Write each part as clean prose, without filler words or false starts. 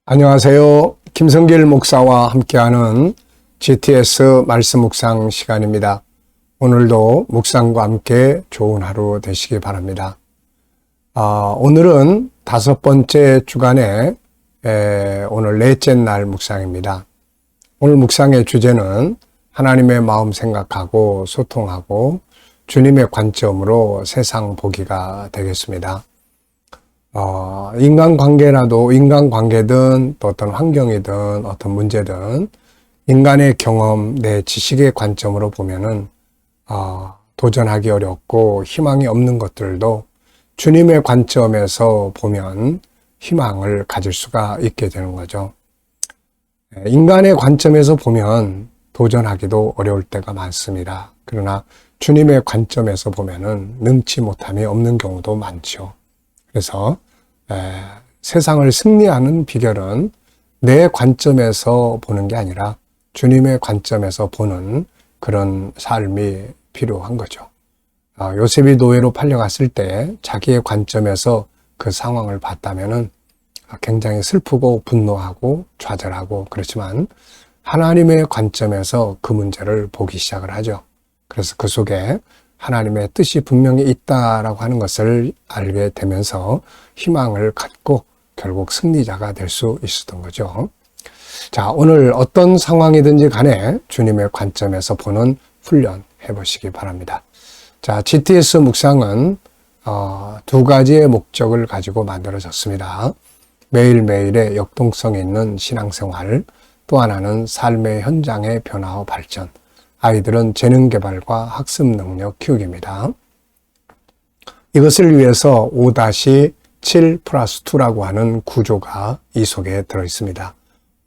안녕하세요. 김성길 목사와 함께하는 GTS 말씀 묵상 시간입니다. 오늘도 묵상과 함께 좋은 하루 되시기 바랍니다. 오늘은 5번째 주간의 오늘 넷째 날 묵상입니다. 오늘 묵상의 주제는 하나님의 마음 생각하고 소통하고 주님의 관점으로 세상 보기가 되겠습니다. 인간관계든 또 어떤 환경이든 어떤 문제든 인간의 경험, 내 지식의 관점으로 보면은, 도전하기 어렵고 희망이 없는 것들도 주님의 관점에서 보면 희망을 가질 수가 있게 되는 거죠. 인간의 관점에서 보면 도전하기도 어려울 때가 많습니다. 그러나 주님의 관점에서 보면은 능치 못함이 없는 경우도 많죠. 그래서 세상을 승리하는 비결은 내 관점에서 보는 게 아니라 주님의 관점에서 보는 그런 삶이 필요한 거죠. 요셉이 노예로 팔려갔을 때 자기의 관점에서 그 상황을 봤다면은 굉장히 슬프고 분노하고 좌절하고 그렇지만 하나님의 관점에서 그 문제를 보기 시작을 하죠. 그래서 그 속에 하나님의 뜻이 분명히 있다라고 하는 것을 알게 되면서 희망을 갖고 결국 승리자가 될 수 있었던 거죠. 자, 오늘 어떤 상황이든지 간에 주님의 관점에서 보는 훈련 해보시기 바랍니다. 자, GTS 묵상은 2가지의 목적을 가지고 만들어졌습니다. 매일매일의 역동성이 있는 신앙생활, 또 하나는 삶의 현장의 변화와 발전, 아이들은 재능 개발과 학습 능력 키우기입니다. 이것을 위해서 5-7+2라고 하는 구조가 이 속에 들어 있습니다.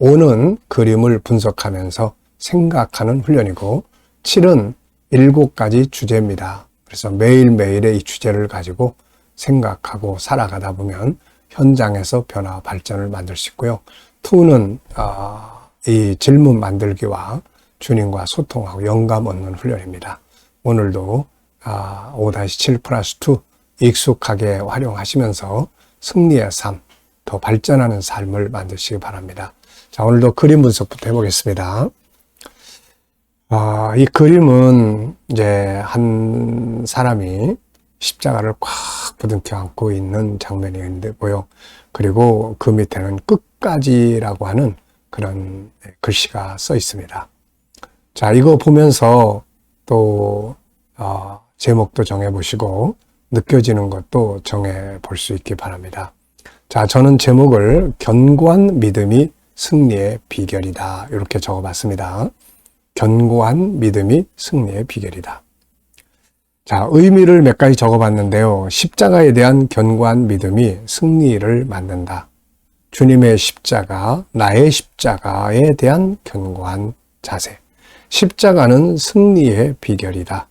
5는 그림을 분석하면서 생각하는 훈련이고 7은 7가지 주제입니다. 그래서 매일매일의 이 주제를 가지고 생각하고 살아가다 보면 현장에서 변화 발전을 만들 수 있고요. 2는 이 질문 만들기와 주님과 소통하고 영감 얻는 훈련입니다. 오늘도 5-7+2 익숙하게 활용하시면서 승리의 삶, 더 발전하는 삶을 만드시기 바랍니다. 자, 오늘도 그림 분석부터 해보겠습니다. 이 그림은 이제 한 사람이 십자가를 꽉 부둥켜 안고 있는 장면이 있는데고요. 그리고 그 밑에는 끝까지라고 하는 그런 글씨가 써 있습니다. 자, 이거 보면서 또 제목도 정해보시고 느껴지는 것도 정해볼 수 있기 바랍니다. 자, 저는 제목을 견고한 믿음이 승리의 비결이다 이렇게 적어봤습니다. 견고한 믿음이 승리의 비결이다. 자, 의미를 몇 가지 적어봤는데요. 십자가에 대한 견고한 믿음이 승리를 만든다. 주님의 십자가, 나의 십자가에 대한 견고한 자세. 십자가는 승리의 비결이다.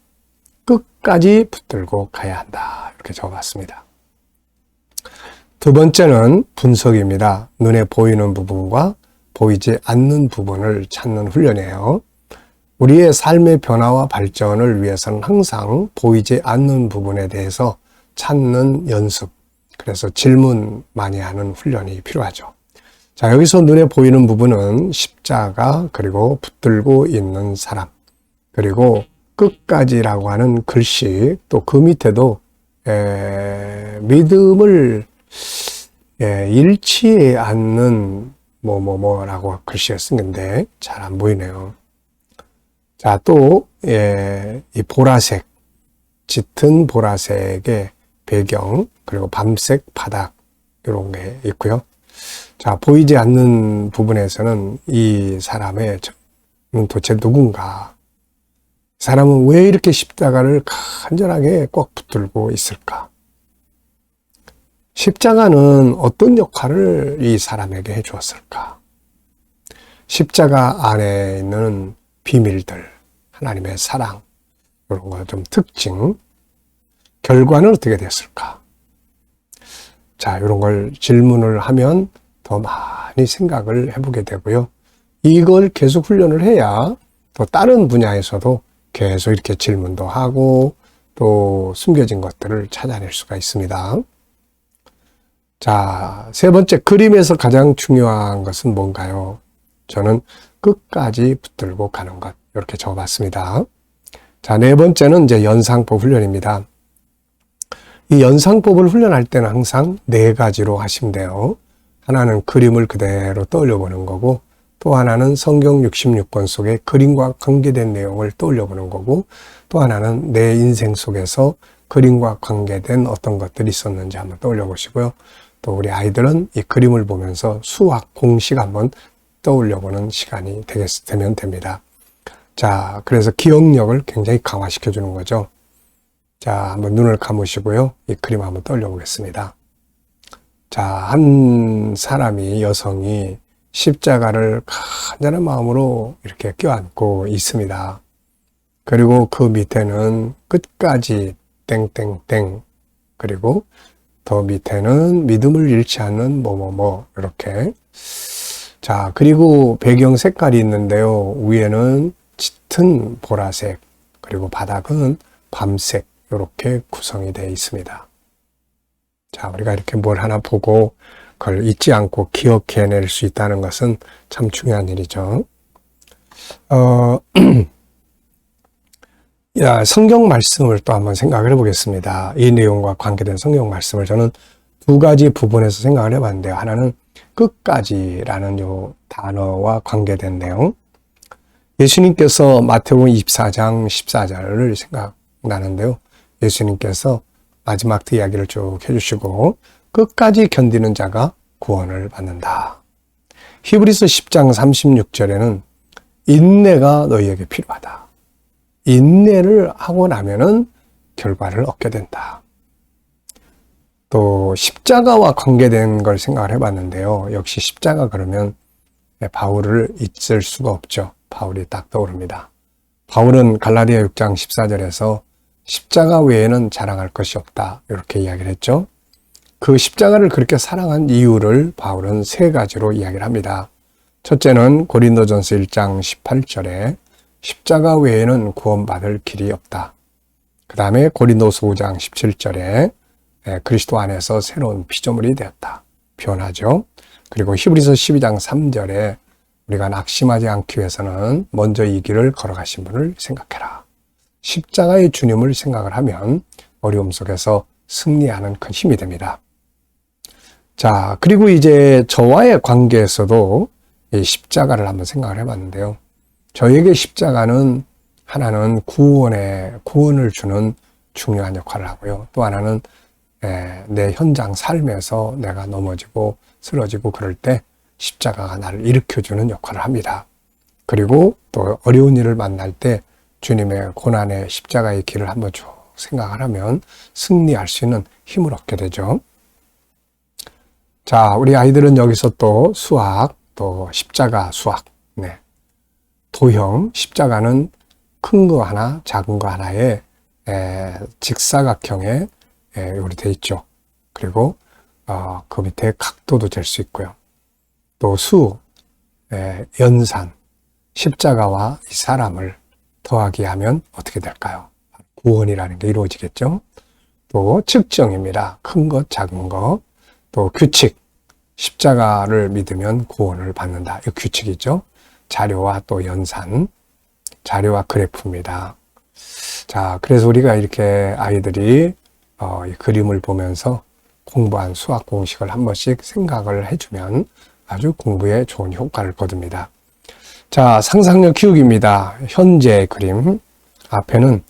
끝까지 붙들고 가야 한다. 이렇게 적어봤습니다. 2번째는 분석입니다. 눈에 보이는 부분과 보이지 않는 부분을 찾는 훈련이에요. 우리의 삶의 변화와 발전을 위해서는 항상 보이지 않는 부분에 대해서 찾는 연습, 그래서 질문 많이 하는 훈련이 필요하죠. 자, 여기서 눈에 보이는 부분은 십자가, 그리고 붙들고 있는 사람, 그리고 끝까지라고 하는 글씨, 또 그 밑에도 믿음을 잃지 않는 뭐라고 글씨가 쓴 건데 잘 안 보이네요. 자, 또 이 보라색, 짙은 보라색의 배경, 그리고 밤색 바닥 이런 게 있고요. 자, 보이지 않는 부분에서는 이 사람의 도대체 누군가? 사람은 왜 이렇게 십자가를 간절하게 꼭 붙들고 있을까? 십자가는 어떤 역할을 이 사람에게 해주었을까? 십자가 안에 있는 비밀들, 하나님의 사랑, 이런 거 좀 특징, 결과는 어떻게 됐을까? 자, 이런 걸 질문을 하면 더 많이 생각을 해보게 되고요. 이걸 계속 훈련을 해야 또 다른 분야에서도 계속 이렇게 질문도 하고 또 숨겨진 것들을 찾아낼 수가 있습니다. 자, 세 번째, 그림에서 가장 중요한 것은 뭔가요? 저는 끝까지 붙들고 가는 것. 이렇게 적어봤습니다. 자, 네 번째는 이제 연상법 훈련입니다. 이 연상법을 훈련할 때는 항상 네 가지로 하시면 돼요. 하나는 그림을 그대로 떠올려 보는 거고, 또 하나는 성경 66권 속의 그림과 관계된 내용을 떠올려 보는 거고, 또 하나는 내 인생 속에서 그림과 관계된 어떤 것들이 있었는지 한번 떠올려 보시고요. 또 우리 아이들은 이 그림을 보면서 수학 공식 한번 떠올려 보는 시간이 되면 됩니다. 자, 그래서 기억력을 굉장히 강화시켜 주는 거죠. 자, 한번 눈을 감으시고요. 이 그림 한번 떠올려 보겠습니다. 자, 한 사람이, 여성이 십자가를 간절한 마음으로 이렇게 껴안고 있습니다. 그리고 그 밑에는 끝까지 땡땡땡, 그리고 더 밑에는 믿음을 잃지 않는 뭐뭐뭐, 이렇게. 자, 그리고 배경 색깔이 있는데요. 위에는 짙은 보라색, 그리고 바닥은 밤색, 이렇게 구성이 되어 있습니다. 자, 우리가 이렇게 뭘 하나 보고 그걸 잊지 않고 기억해낼 수 있다는 것은 참 중요한 일이죠. 성경 말씀을 또 한번 생각을 해보겠습니다. 이 내용과 관계된 성경 말씀을 저는 두 가지 부분에서 생각을 해봤는데요. 하나는 끝까지라는 요 단어와 관계된 내용. 예수님께서 마태복음 24장 14절을 생각나는데요. 예수님께서 마지막 이야기를 쭉 해주시고 끝까지 견디는 자가 구원을 받는다. 히브리서 10장 36절에는 인내가 너희에게 필요하다. 인내를 하고 나면은 결과를 얻게 된다. 또 십자가와 관계된 걸 생각을 해봤는데요. 역시 십자가 그러면 바울을 잊을 수가 없죠. 바울이 딱 떠오릅니다. 바울은 갈라디아 6장 14절에서 십자가 외에는 자랑할 것이 없다. 이렇게 이야기를 했죠. 그 십자가를 그렇게 사랑한 이유를 바울은 세 가지로 이야기를 합니다. 첫째는 고린도전서 1장 18절에 십자가 외에는 구원받을 길이 없다. 그 다음에 고린도서 5장 17절에 그리스도 안에서 새로운 피조물이 되었다. 표현하죠. 그리고 히브리서 12장 3절에 우리가 낙심하지 않기 위해서는 먼저 이 길을 걸어가신 분을 생각해라. 십자가의 주님을 생각을 하면 어려움 속에서 승리하는 큰 힘이 됩니다. 자, 그리고 이제 저와의 관계에서도 이 십자가를 한번 생각을 해봤는데요. 저에게 십자가는 하나는 구원을 주는 중요한 역할을 하고요. 또 하나는 내 현장 삶에서 내가 넘어지고 쓰러지고 그럴 때 십자가가 나를 일으켜주는 역할을 합니다. 그리고 또 어려운 일을 만날 때 주님의 고난의 십자가의 길을 한번 쭉 생각을 하면 승리할 수 있는 힘을 얻게 되죠. 자, 우리 아이들은 여기서 또 수학, 또 십자가 수학, 도형, 십자가는 큰 거 하나, 작은 거 하나에 직사각형에 우리 돼 있죠. 그리고 그 밑에 각도도 잴 수 있고요. 또 연산, 십자가와 이 사람을 더하기 하면 어떻게 될까요? 구원이라는 게 이루어지겠죠. 또 측정입니다. 큰 것, 작은 것. 또 규칙, 십자가를 믿으면 구원을 받는다. 이 규칙이죠. 자료와 또 연산, 자료와 그래프입니다. 자, 그래서 우리가 이렇게 아이들이 이 그림을 보면서 공부한 수학 공식을 한 번씩 생각을 해주면 아주 공부에 좋은 효과를 거둡니다. 자, 상상력 키우기입니다. 현재 그림 앞에는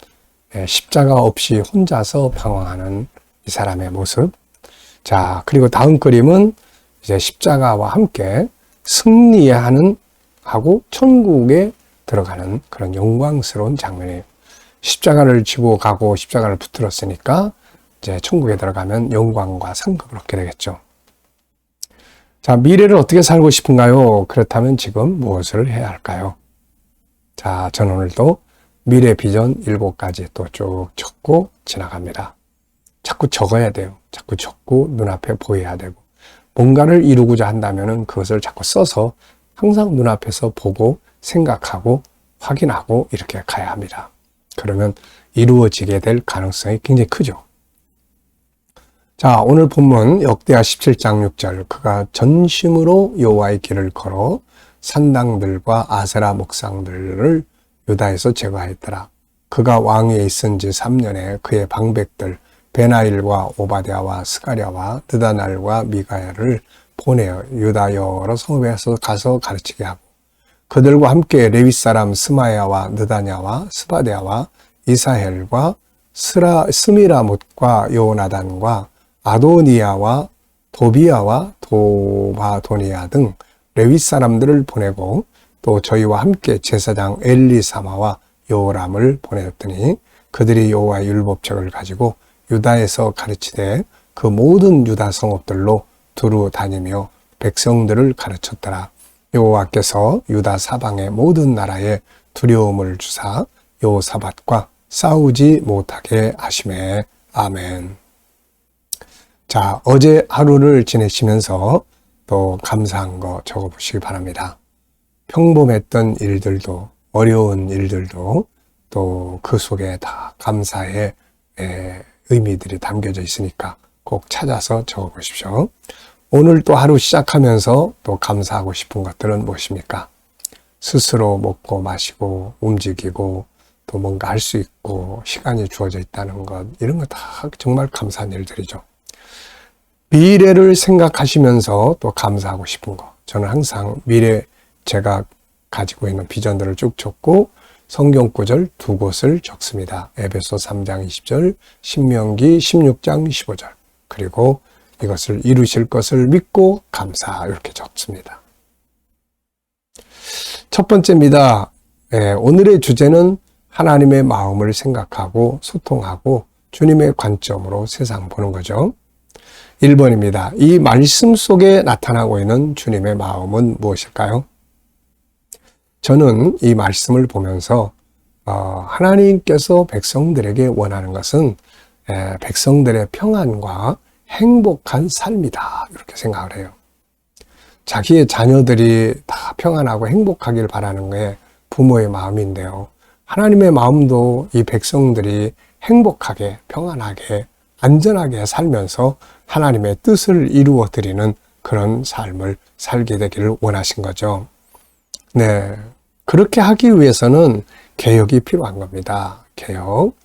십자가 없이 혼자서 방황하는 이 사람의 모습. 자, 그리고 다음 그림은 이제 십자가와 함께 승리하는 하고 천국에 들어가는 그런 영광스러운 장면이에요. 십자가를 지고 가고 십자가를 붙들었으니까 이제 천국에 들어가면 영광과 상급을 얻게 되겠죠. 자, 미래를 어떻게 살고 싶은가요? 그렇다면 지금 무엇을 해야 할까요? 자, 저는 오늘도 미래 비전 7가지 또 쭉 적고 지나갑니다. 자꾸 적어야 돼요. 자꾸 적고 눈앞에 보여야 되고 뭔가를 이루고자 한다면 그것을 자꾸 써서 항상 눈앞에서 보고 생각하고 확인하고 이렇게 가야 합니다. 그러면 이루어지게 될 가능성이 굉장히 크죠. 자, 오늘 본문 역대하 17장 6절. 그가 전심으로 여호와의 길을 걸어 산당들과 아세라 목상들을 유다에서 제거하였더라. 그가 왕위에 있은 지 3년에 그의 방백들 베나일과 오바댜와 스가랴와 느다날과 미가야를 보내어 유다 여러 성읍에서 가서 가르치게 하고 그들과 함께 레위 사람 스마야와 느다냐와 스바랴와 이사헬과 스미라못과 요나단과 아도니아와 도비아와 도바도니아 등 레위 사람들을 보내고 또 저희와 함께 제사장 엘리사마와 요람을 보내었더니 그들이 여호와의 율법책을 가지고 유다에서 가르치되 그 모든 유다 성읍들로 두루 다니며 백성들을 가르쳤더라. 여호와께서 유다 사방의 모든 나라에 두려움을 주사 여호사밧과 싸우지 못하게 하시매. 아멘. 자, 어제 하루를 지내시면서 또 감사한 거 적어보시기 바랍니다. 평범했던 일들도 어려운 일들도 또 그 속에 다 감사의 의미들이 담겨져 있으니까 꼭 찾아서 적어보십시오. 오늘 또 하루 시작하면서 또 감사하고 싶은 것들은 무엇입니까? 스스로 먹고 마시고 움직이고 또 뭔가 할 수 있고 시간이 주어져 있다는 것, 이런 거 다 정말 감사한 일들이죠. 미래를 생각하시면서 또 감사하고 싶은 거. 저는 항상 미래 제가 가지고 있는 비전들을 쭉 적고 성경 구절 두 곳을 적습니다. 에베소 3장 20절, 신명기 16장 15절. 그리고 이것을 이루실 것을 믿고 감사, 이렇게 적습니다. 첫 번째입니다. 오늘의 주제는 하나님의 마음을 생각하고 소통하고 주님의 관점으로 세상 보는 거죠. 1번입니다. 이 말씀 속에 나타나고 있는 주님의 마음은 무엇일까요? 저는 이 말씀을 보면서 하나님께서 백성들에게 원하는 것은 백성들의 평안과 행복한 삶이다, 이렇게 생각을 해요. 자기의 자녀들이 다 평안하고 행복하길 바라는 게 부모의 마음인데요. 하나님의 마음도 이 백성들이 행복하게, 평안하게, 안전하게 살면서 하나님의 뜻을 이루어 드리는 그런 삶을 살게 되기를 원하신 거죠. 네. 그렇게 하기 위해서는 개혁이 필요한 겁니다. 개혁.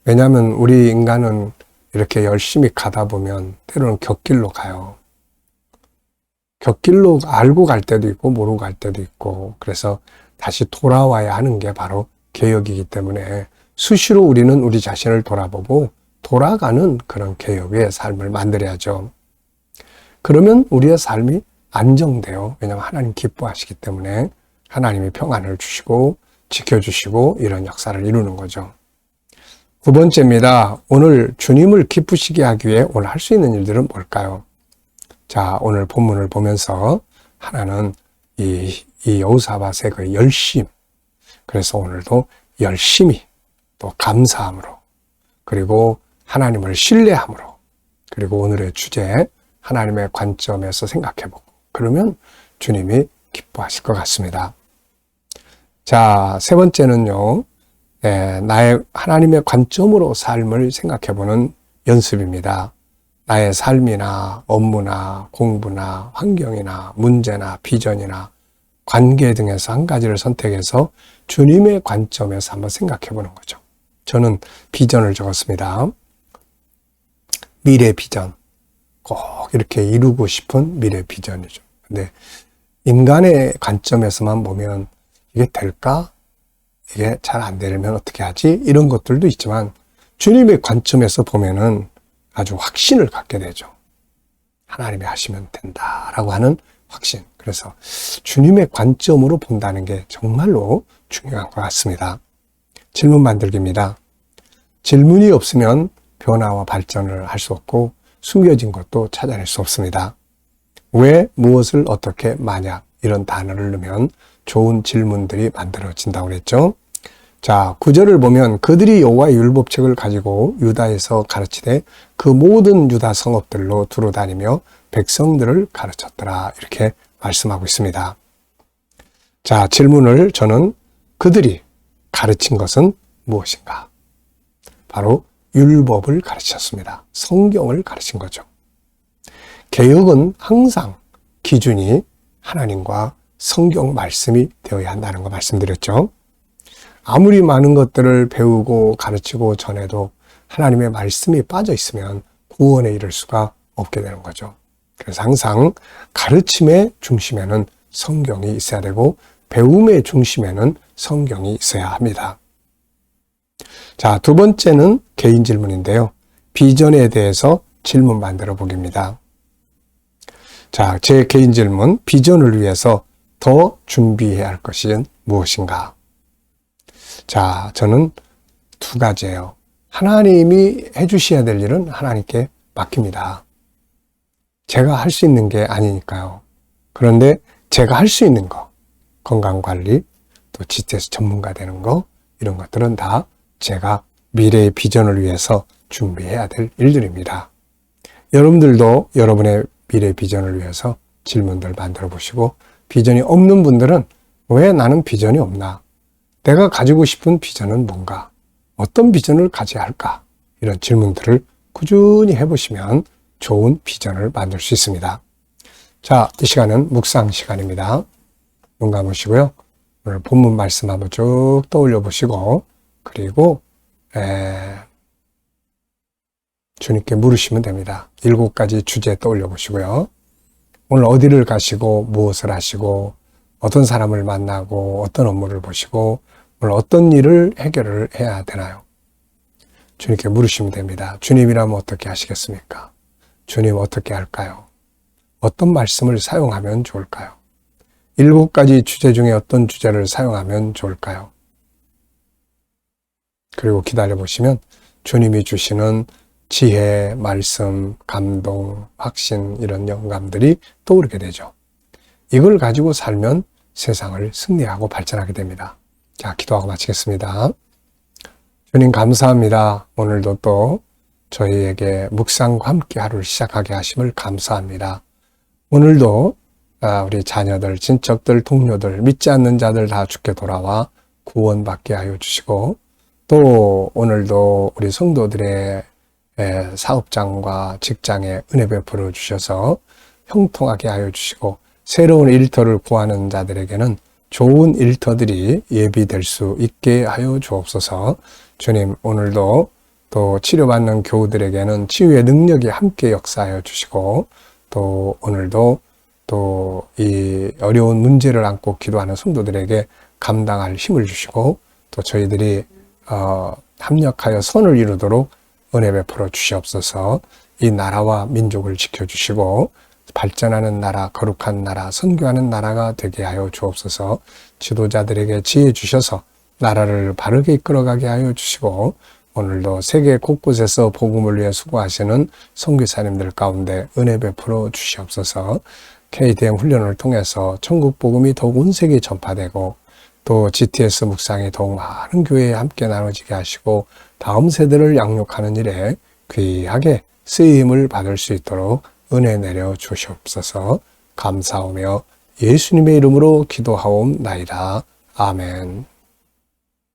왜냐하면 우리 인간은 이렇게 열심히 가다 보면 때로는 곁길로 가요. 곁길로 알고 갈 때도 있고 모르고 갈 때도 있고, 그래서 다시 돌아와야 하는 게 바로 개혁이기 때문에 수시로 우리는 우리 자신을 돌아보고 돌아가는 그런 개혁의 삶을 만들어야죠. 그러면 우리의 삶이 안정돼요. 왜냐하면 하나님 기뻐하시기 때문에 하나님이 평안을 주시고 지켜주시고 이런 역사를 이루는 거죠. 두 번째입니다. 오늘 주님을 기쁘시게 하기 위해 오늘 할 수 있는 일들은 뭘까요? 자, 오늘 본문을 보면서 하나는 이 여호사밧의 그 열심, 그래서 오늘도 열심히 또 감사함으로, 그리고 하나님을 신뢰함으로, 그리고 오늘의 주제 하나님의 관점에서 생각해보고, 그러면 주님이 기뻐하실 것 같습니다. 자, 세 번째는요, 나의 하나님의 관점으로 삶을 생각해보는 연습입니다. 나의 삶이나 업무나 공부나 환경이나 문제나 비전이나 관계 등에서 한 가지를 선택해서 주님의 관점에서 한번 생각해보는 거죠. 저는 비전을 적었습니다. 미래 비전. 꼭 이렇게 이루고 싶은 미래 비전이죠. 근데 인간의 관점에서만 보면 이게 될까? 이게 잘 안 되려면 어떻게 하지? 이런 것들도 있지만 주님의 관점에서 보면은 아주 확신을 갖게 되죠. 하나님이 하시면 된다라고 하는 확신. 그래서 주님의 관점으로 본다는 게 정말로 중요한 것 같습니다. 질문 만들기입니다. 질문이 없으면 변화와 발전을 할 수 없고 숨겨진 것도 찾아낼 수 없습니다. 왜, 무엇을, 어떻게, 만약 이런 단어를 넣으면 좋은 질문들이 만들어진다고 그랬죠. 자, 9절을 보면 그들이 여호와의 율법책을 가지고 유다에서 가르치되 그 모든 유다 성읍들로 두루 다니며 백성들을 가르쳤더라, 이렇게 말씀하고 있습니다. 자, 질문을 저는 그들이 가르친 것은 무엇인가? 바로 율법을 가르쳤습니다. 성경을 가르친 거죠. 개혁은 항상 기준이 하나님과 성경 말씀이 되어야 한다는 거 말씀드렸죠. 아무리 많은 것들을 배우고 가르치고 전해도 하나님의 말씀이 빠져 있으면 구원에 이를 수가 없게 되는 거죠. 그래서 항상 가르침의 중심에는 성경이 있어야 되고 배움의 중심에는 성경이 있어야 합니다. 자, 두 번째는 개인 질문인데요. 비전에 대해서 질문 만들어 보기입니다. 자, 제 개인 질문, 비전을 위해서 더 준비해야 할 것이 무엇인가? 자, 저는 두 가지예요. 하나님이 해주셔야 될 일은 하나님께 맡깁니다. 제가 할 수 있는 게 아니니까요. 그런데 제가 할 수 있는 거, 건강관리, 또 GTS 전문가 되는 거, 이런 것들은 다 제가 미래의 비전을 위해서 준비해야 될 일들입니다. 여러분들도 여러분의 미래 비전을 위해서 질문들 만들어 보시고, 비전이 없는 분들은 왜 나는 비전이 없나? 내가 가지고 싶은 비전은 뭔가? 어떤 비전을 가져야 할까? 이런 질문들을 꾸준히 해보시면 좋은 비전을 만들 수 있습니다. 자, 이 시간은 묵상 시간입니다. 눈 감으시고요. 오늘 본문 말씀 한번 쭉 떠올려 보시고, 그리고 주님께 물으시면 됩니다. 7가지 주제 떠올려 보시고요. 오늘 어디를 가시고 무엇을 하시고 어떤 사람을 만나고 어떤 업무를 보시고 오늘 어떤 일을 해결을 해야 되나요? 주님께 물으시면 됩니다. 주님이라면 어떻게 하시겠습니까? 주님 어떻게 할까요? 어떤 말씀을 사용하면 좋을까요? 7가지 주제 중에 어떤 주제를 사용하면 좋을까요? 그리고 기다려 보시면 주님이 주시는 지혜, 말씀, 감동, 확신 이런 영감들이 떠오르게 되죠. 이걸 가지고 살면 세상을 승리하고 발전하게 됩니다. 자, 기도하고 마치겠습니다. 주님 감사합니다. 오늘도 또 저희에게 묵상과 함께 하루를 시작하게 하심을 감사합니다. 오늘도 우리 자녀들, 친척들, 동료들, 믿지 않는 자들 다 주께 돌아와 구원받게 하여 주시고 또 오늘도 우리 성도들의 사업장과 직장에 은혜 베풀어 주셔서 형통하게 하여 주시고 새로운 일터를 구하는 자들에게는 좋은 일터들이 예비될 수 있게 하여 주옵소서. 주님, 오늘도 또 치료받는 교우들에게는 치유의 능력이 함께 역사하여 주시고 또 오늘도 또 이 어려운 문제를 안고 기도하는 성도들에게 감당할 힘을 주시고 또 저희들이 합력하여 선을 이루도록 은혜 베풀어 주시옵소서. 이 나라와 민족을 지켜주시고 발전하는 나라, 거룩한 나라, 선교하는 나라가 되게 하여 주옵소서. 지도자들에게 지혜 주셔서 나라를 바르게 이끌어가게 하여 주시고 오늘도 세계 곳곳에서 복음을 위해 수고하시는 선교사님들 가운데 은혜 베풀어 주시옵소서. KDM 훈련을 통해서 천국 복음이 더욱 온 세계에 전파되고 또 GTS 묵상이 더욱 많은 교회에 함께 나눠지게 하시고 다음 세대를 양육하는 일에 귀하게 쓰임을 받을 수 있도록 은혜 내려 주시옵소서. 감사하며 예수님의 이름으로 기도하옵나이다. 아멘.